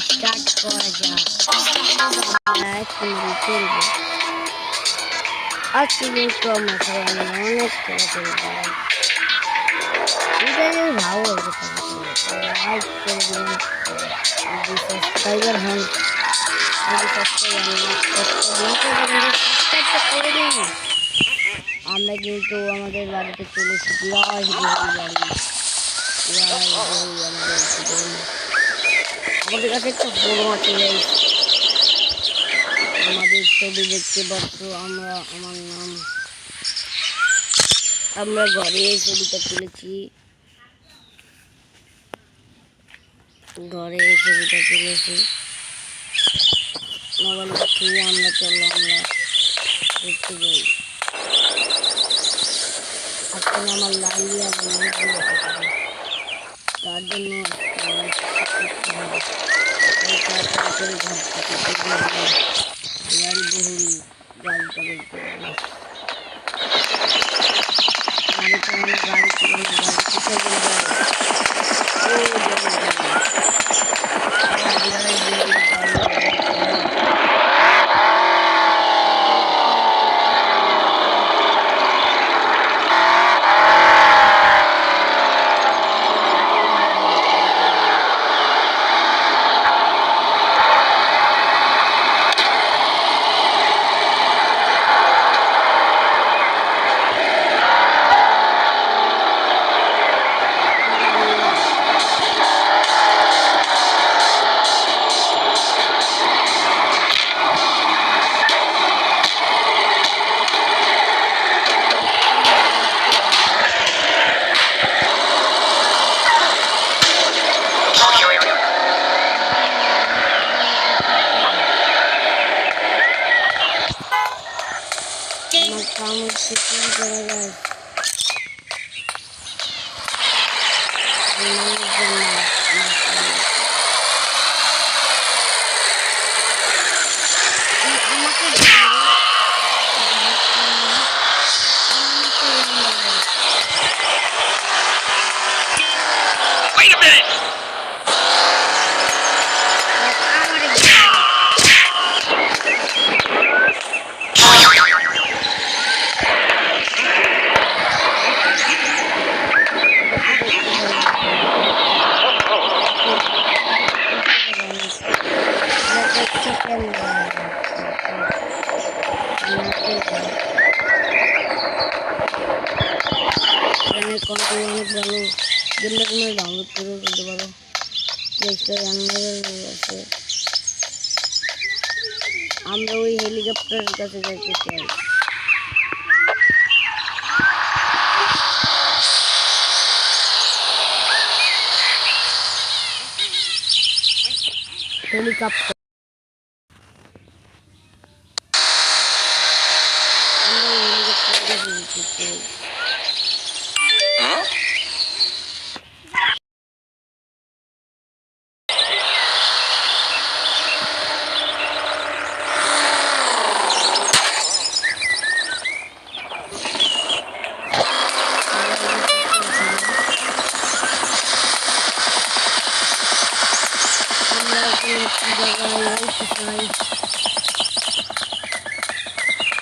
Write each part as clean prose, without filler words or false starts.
Start করা যাক। আজকে কিন্তু আমার সবাই অনেক খেলা খেলবো। ভালো লাইক করবেন, সাবস্ক্রাইবার হন, আমরা কিন্তু আমাদের বাড়িতে চলে এসেছি। আমাদের কাছে একটা বড় আছে, আমাদের ছবি দেখতে পাচ্ছ। আমার নাম, আমরা ঘরে এই ছবিটা তুলেছি, ঘরে এই ছবিটা তুলেছি মোবাইল থেকে। আমরা চলো আমরা দেখতে যাই। এখন আমার লাইয়া তার জন্য গাড়িবহুল Wait a minute! অনেক ভালো গেমটা তোমরা ডাউনলোড করে করতে পারো। আছে, আমরা ওই হেলিকপ্টারের কাছে যাইতে চাই। হেলিকপ্টার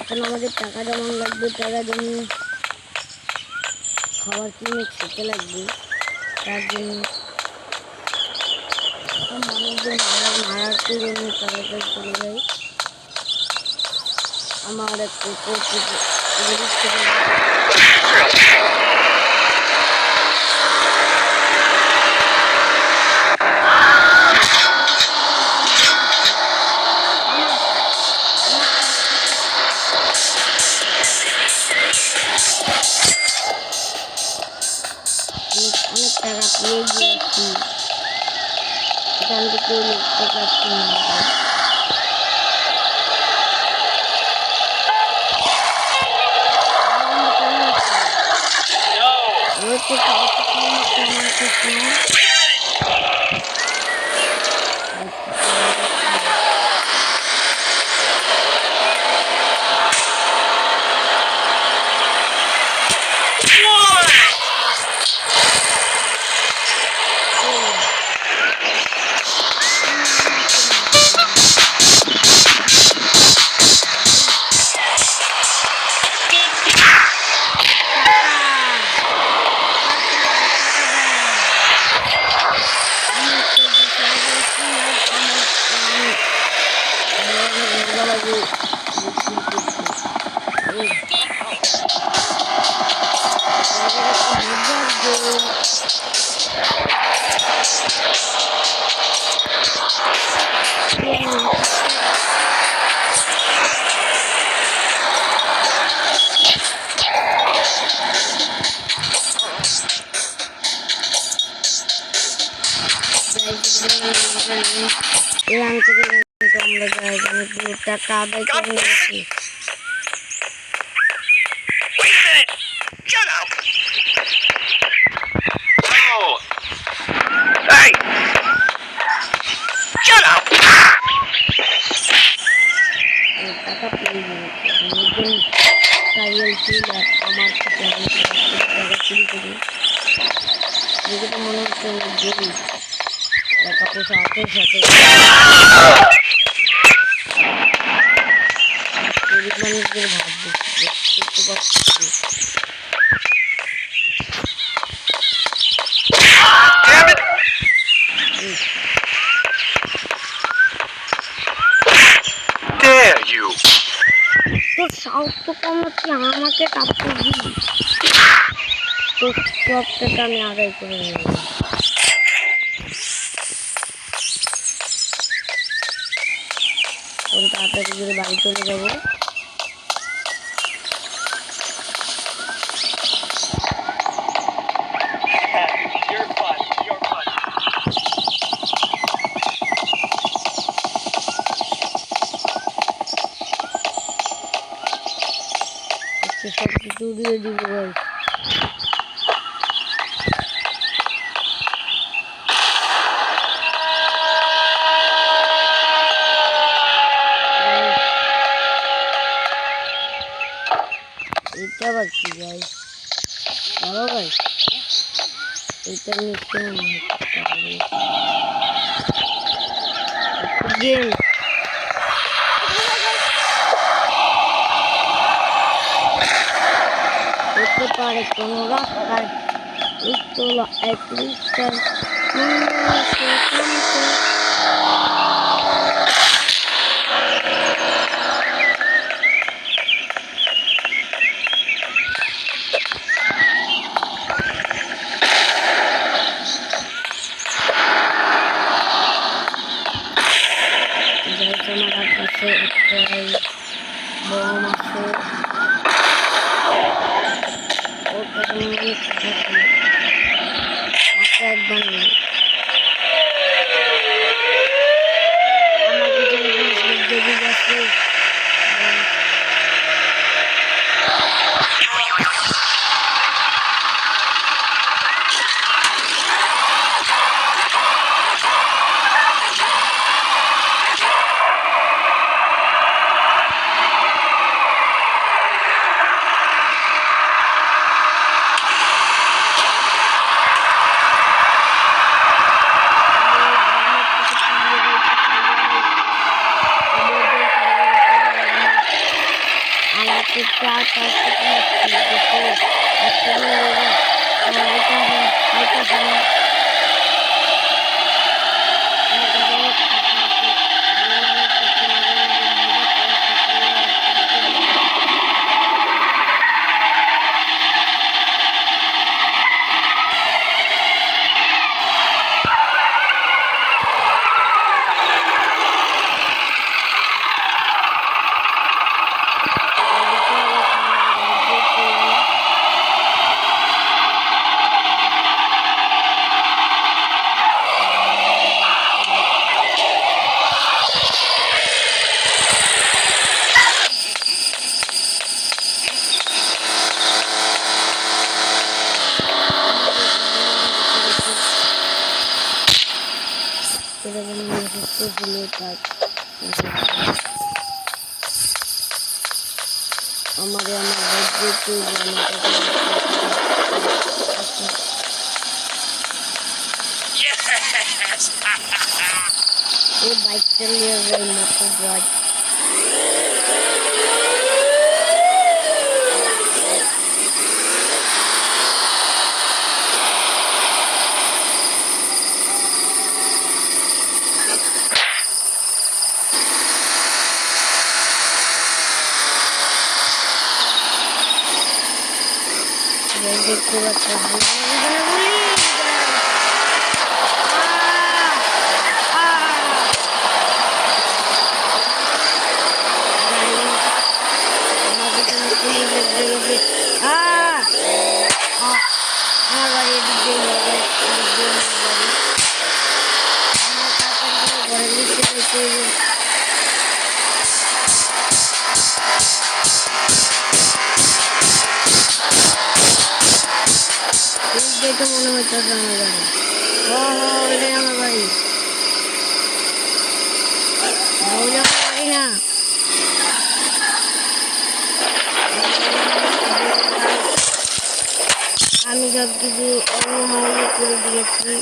এখন আমাদের টাকা জমান লাগবে, টাকা জমিয়ে খাবার কিনে খেতে লাগবে। তার জন্য মানুষদের মারাতে জন্য তাড়াতাড়ি চলে যাই। আমার এক অনেক টাকা পেয়ে গিয়েছি, এখান থেকে লিখতে পারছি না। এখান থেকে আমরা যাই টাকা আদায় করে নিয়েছি। টাকা পেয়ে গেছি সাইকেল কিলার আমার কাছে টাকা চুরি করি দেখে তো মনে হচ্ছে গরিব টাকা পয়সা হাতের সাথে গরিব মানুষদের ভাব দেখতে পাচ্ছি। তোর সাহস তো কম হচ্ছে আমাকে কাপড় দিবি তোর সব টাকা আমি আদায় করে নেব। তোর তাড়াতাড়ি করে বাড়ি চলে যাবো। সব কিছু দিয়ে দিব ভাই। এটা আবার কি ভাই বলো ভাই এটা নিশ্চয় গেম হতে পারে কোনো রাস্তায় উত্তোলা এক লিস্টার আমার কাছে একটাই বম আছে একবার নেই আমার পিছনে দেখে যাচ্ছে हमारे वो बाइक चल रही है देखते দেখে মনে হচ্ছে আমার বাড়ি। ও এটাই আমার বাড়ি। ওটা আমার বাড়ি না। আমি সব কিছু অঙ্গমঙ্গল করে দিয়েছি।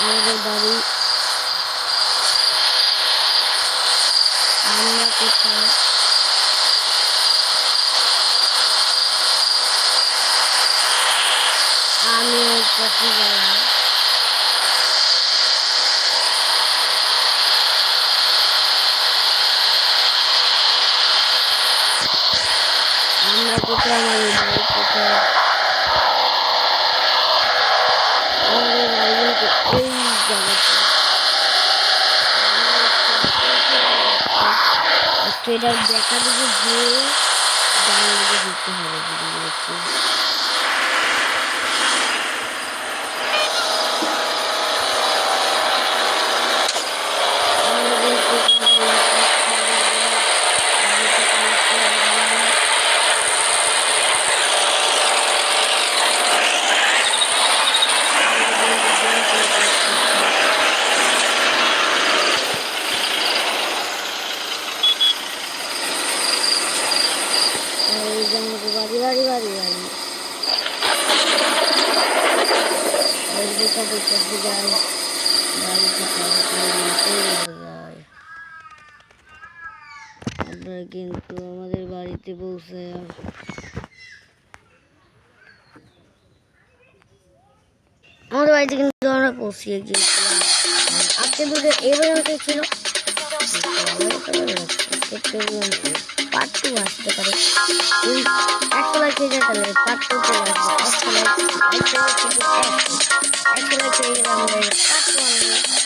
আমাদের বাড়ি আমরা কোথায় আমি পাখি যারা আমরা কোথায় আমাদের বাড়ি কোথায় আমাদের বাড়ি কিন্তু এই জায়গাটা এটা দেখা দিকে যে ডান দিকে দিতে হবে দিদি একটু বাড়ি বাড়ি বাড়ি বাড়ি যায় আপনারা কিন্তু আমাদের বাড়িতে পৌঁছে আমাদের বাড়িতে কিন্তু আমরা পৌঁছিয়ে গিয়েছিলাম। আজকে দুটো এই পর্যন্ত ছিল। পার্ট 2 আসতে পারে। 100 লাইক হয়ে যায় তাহলে পার্ট 2 চলে আসবে। 100 লাইক হয়ে গেলে আমরা পার্ট 1